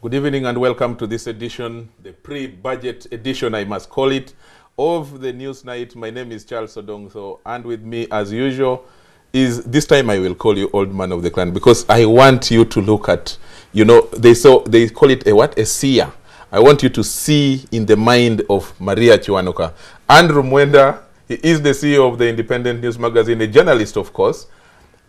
Good evening and welcome to this edition, the pre-budget edition, I must call it, of the Newsnight. My name is Charles Odongso, and with me, as usual, is, this time I will call you Old Man of the Clan, because I want you to look at, you know, they call it a what? A seer. I want you to see in the mind of Maria Chiwanuka. Andrew Mwenda, he is the CEO of the Independent News Magazine, a journalist, of course,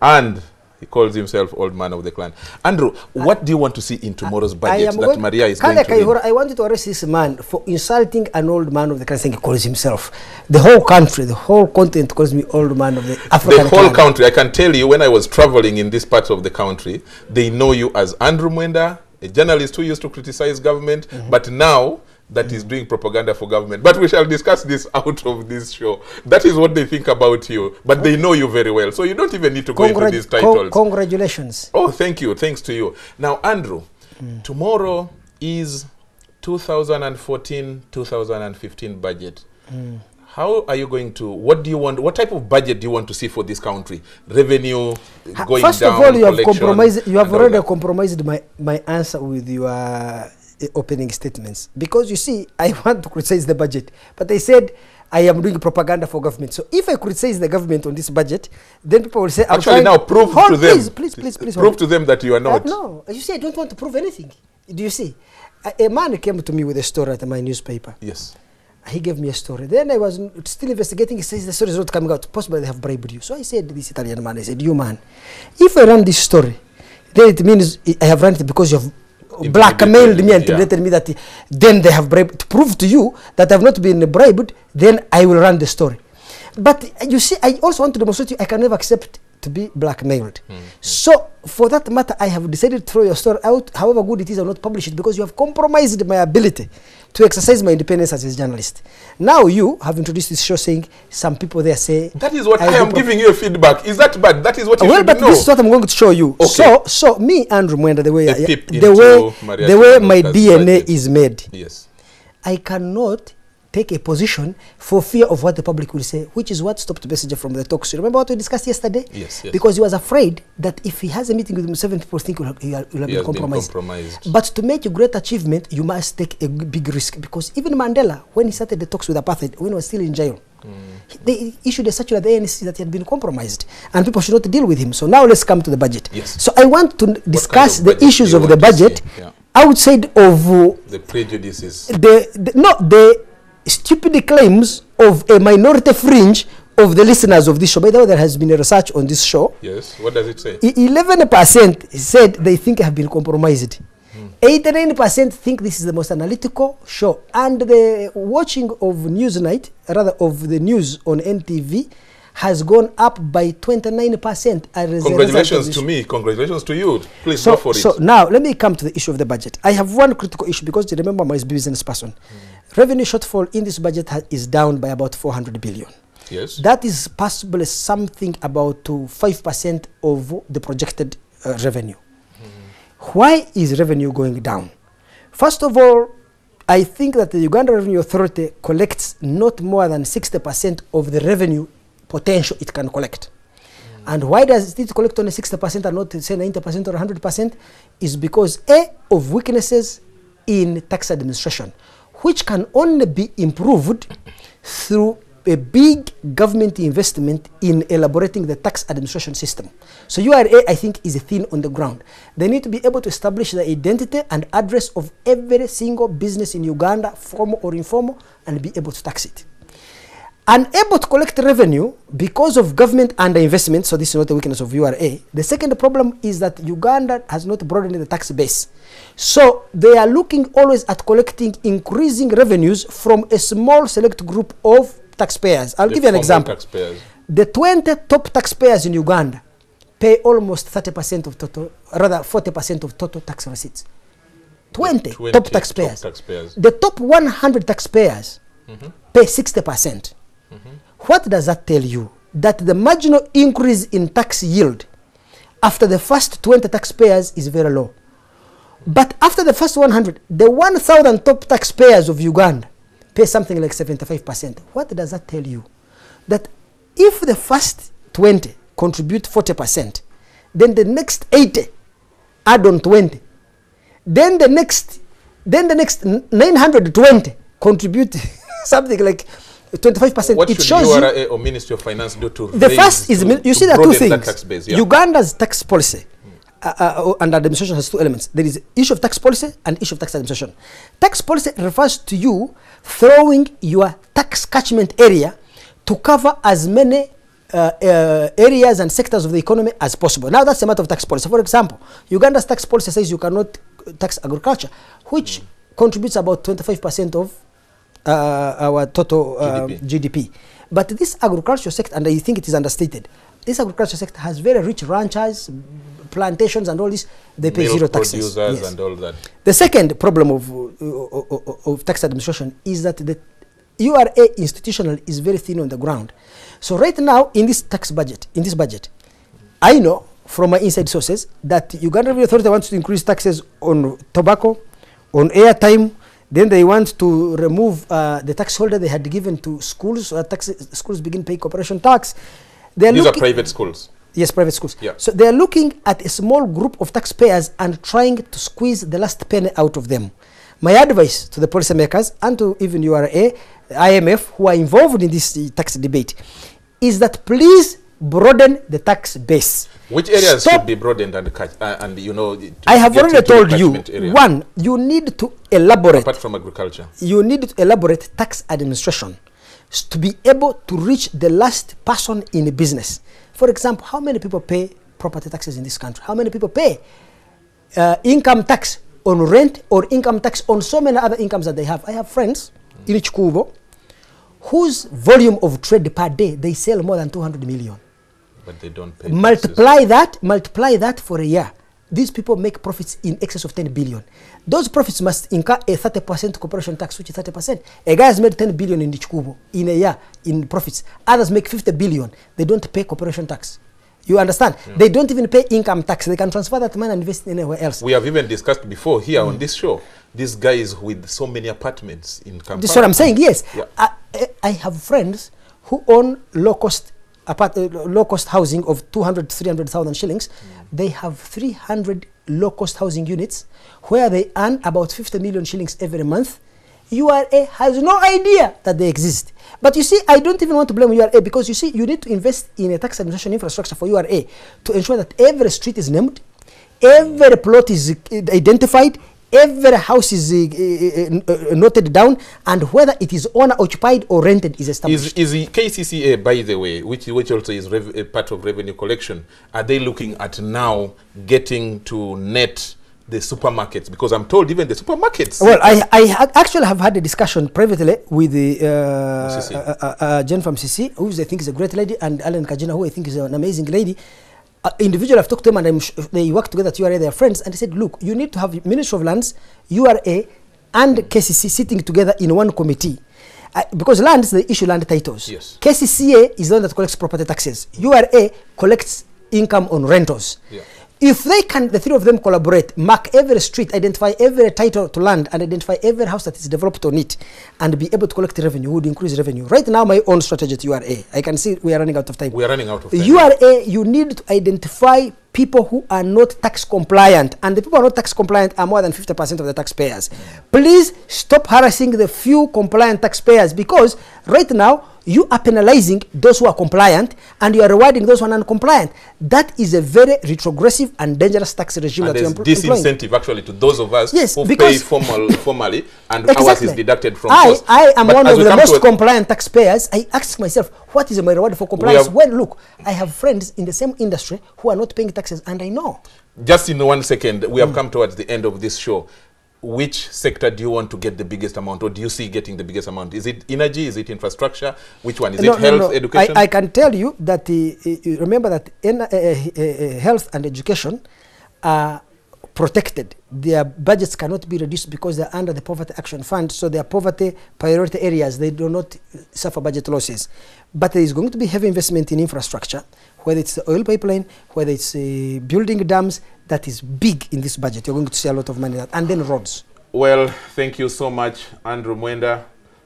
and he calls himself Old Man of the Clan. Andrew, what do you want to see in tomorrow's budget that Maria is going to read? I want you to arrest this man for insulting an old man of the clan, saying he calls himself. The whole country, the whole continent calls me Old Man of the African The whole clan. country. I can tell you, when I was traveling in this part of the country, they know you as Andrew Mwenda, a journalist who used to criticize government, but now that is doing propaganda for government. But we shall discuss this out of this show. That is what they think about you, but they know you very well. So you don't even need to go into these titles. Congratulations. Oh, thank you. Thanks to you. Now, Andrew, tomorrow is 2014-2015 budget. How are you going to, what do you want, what type of budget do you want to see for this country? Revenue going First down, of all, you have collection, compromised, you have already compromised my answer with your opening statements. Because you see, I want to criticize the budget, but I said I am doing propaganda for government. So if I criticize the government on this budget, then people will say, actually now prove to them, please, prove to them that you are not. No, you see, I don't want to prove anything. Do you see? A man came to me with a story at my newspaper. Yes. He gave me a story. Then I was still investigating. He says the story is not coming out. Possibly they have bribed you. So I said, this Italian man, I said, you man, if I run this story, then it means I have run it because you have blackmailed me and intimidated me, that then they have bribed. To prove to you that I have not been bribed, then I will run the story. But you see, I also want to demonstrate to you I can never accept to be blackmailed. So for that matter, I have decided to throw your story out. However good it is, I will not publish it because you have compromised my ability to exercise my independence as a journalist. Now you have introduced this show saying some people there say... That is what I am giving you a feedback. Is that bad? That is what you should but know. This is what I'm going to show you. Okay. So me, Andrew Mwenda, the way my DNA is made, yes, I cannot take a position for fear of what the public will say, which is what stopped Messenger from the talks. You remember what we discussed yesterday? Yes, yes. Because he was afraid that if he has a meeting with him, 7 people think he will have been compromised. But to make a great achievement, you must take a big risk. Because even Mandela, when he started the talks with apartheid, when he was still in jail, they issued a circular at the ANC that he had been compromised and people should not deal with him. So now let's come to the budget. Yes. So I want to discuss the issues of the budget outside of the prejudices. The stupid claims of a minority fringe of the listeners of this show. By the way, there has been a research on this show. Yes, what does it say? 11% said they think have been compromised. 89% think this is the most analytical show. And the watching of Newsnight, rather of the news on NTV, has gone up by 29%. Congratulations to me. Congratulations to you. Please go for it. So now, let me come to the issue of the budget. I have one critical issue because you remember I'm a business person. Revenue shortfall in this budget is down by about 400 billion. Yes. That is possibly something about 5% of the projected revenue. Why is revenue going down? First of all, I think that the Uganda Revenue Authority collects not more than 60% of the revenue potential it can collect. And why does it collect only 60% and not say 90% or 100%? Is because of weaknesses in tax administration, which can only be improved through a big government investment in elaborating the tax administration system. So URA, I think, is a thing on the ground. They need to be able to establish the identity and address of every single business in Uganda, formal or informal, and be able to tax it. Unable to collect revenue because of government underinvestment, so this is not a weakness of URA. The second problem is that Uganda has not broadened the tax base. So they are looking always at collecting increasing revenues from a small select group of taxpayers. I'll give you an example. The 20 top taxpayers in Uganda pay almost 30% of total, rather 40% of total tax receipts. 20 top taxpayers. The top 100 taxpayers pay 60%. What does that tell you? That the marginal increase in tax yield after the first 20 taxpayers is very low. But after the first 100, the 1,000 top taxpayers of Uganda pay something like 75%. What does that tell you? That if the first 20 contribute 40%, then the next 80 add on 20. Then the next 920 contribute something like 25%. What it should shows URA or Ministry of Finance do to the first is, you see, there are two things. Tax base, yeah. Uganda's tax policy and administration has two elements. There is issue of tax policy and issue of tax administration. Tax policy refers to you throwing your tax catchment area to cover as many areas and sectors of the economy as possible. Now that's a matter of tax policy. For example, Uganda's tax policy says you cannot tax agriculture, which contributes about 25% of our total GDP. But this agricultural sector, and I think it is understated, this agricultural sector has very rich ranchers, plantations and all this. They pay zero taxes. Producers and all that. The second problem of tax administration is that the URA institutional is very thin on the ground. So right now in this budget, I know from my inside sources that Uganda Revenue Authority wants to increase taxes on tobacco, on airtime. Then they want to remove the tax holder they had given to schools. Schools begin paying corporation tax. These are private schools. Yes, private schools. Yeah. So they are looking at a small group of taxpayers and trying to squeeze the last penny out of them. My advice to the policymakers and to even URA, IMF, who are involved in this tax debate, is that please broaden the tax base. Which areas should be broadened and you know? I have already told you. One, you need to elaborate. Apart from agriculture, you need to elaborate tax administration to be able to reach the last person in a business. For example, how many people pay property taxes in this country? How many people pay income tax on rent or income tax on so many other incomes that they have? I have friends in Chikubo whose volume of trade per day, they sell more than 200 million. But they don't pay multiply that for a year. These people make profits in excess of 10 billion. Those profits must incur a 30% corporation tax, which is 30%. A guy has made 10 billion in Chikubo in a year in profits. Others make 50 billion. They don't pay corporation tax. You understand? Yeah. They don't even pay income tax. They can transfer that money and invest anywhere else. We have even discussed before here on this show, these guys with so many apartments in Kampala. This is what I'm saying, yes. Yeah. I have friends who own low-cost housing of 200, 300,000 shillings. They have 300 low-cost housing units where they earn about 50 million shillings every month. URA has no idea that they exist. But you see, I don't even want to blame URA because you see, you need to invest in a tax administration infrastructure for URA to ensure that every street is named, every plot is identified, every house is noted down, and whether it is owner-occupied or rented is established. Is the KCCA, by the way, which also is a part of revenue collection, are they looking at now getting to net the supermarkets? Because I'm told even the supermarkets. Well, I actually have had a discussion privately with the Jen from CC, who I think is a great lady, and Alan Kajina, who I think is an amazing lady. Individual, I've talked to them and they work together at URA, they are friends, and they said, look, you need to have Ministry of Lands, URA, and KCC sitting together in one committee. Because lands, they issue land titles. Yes. KCCA is the one that collects property taxes. URA collects income on rentals. Yeah. If they can, the three of them collaborate, mark every street, identify every title to land, and identify every house that is developed on it, and be able to collect revenue, would increase revenue. Right now, my own strategy at URA, I can see we are running out of time. We are running out of time. URA, you need to identify people who are not tax compliant, and the people who are not tax compliant are more than 50% of the taxpayers. Please stop harassing the few compliant taxpayers, because right now, you are penalizing those who are compliant and you are rewarding those who are non-compliant. That is a very retrogressive and dangerous tax regime. And that there's disincentive actually to those of us who pay formally and exactly. Ours is deducted from cost. I am one of the most compliant taxpayers. I ask myself, what is my reward for compliance? Well, look, I have friends in the same industry who are not paying taxes, and I know. Just in 1 second, we have come towards the end of this show. Which sector do you want to get the biggest amount, or do you see getting the biggest amount? Is it energy? Is it infrastructure? Which one? Is it health, education? I can tell you that, remember that health and education are protected. Their budgets cannot be reduced because they're under the Poverty Action Fund, so they are poverty priority areas. They do not suffer budget losses. But there is going to be heavy investment in infrastructure, whether it's the oil pipeline, whether it's building dams. That is big in this budget. You're going to see a lot of money, and then roads. Well, thank you so much, Andrew Mwenda.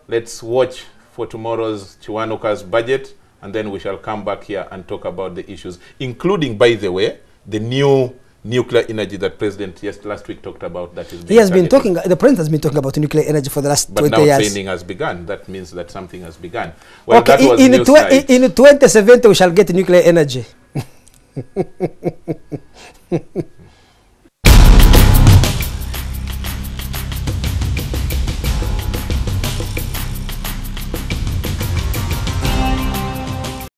Let's watch for tomorrow's Chiwanuka's budget, and then we shall come back here and talk about the issues, including, by the way, the new nuclear energy that President last week talked about. That is he has been talking, the President has been talking about nuclear energy for the last 20 years. But now training has begun. That means that something has begun. Well, okay, that was in 2070 we shall get nuclear energy.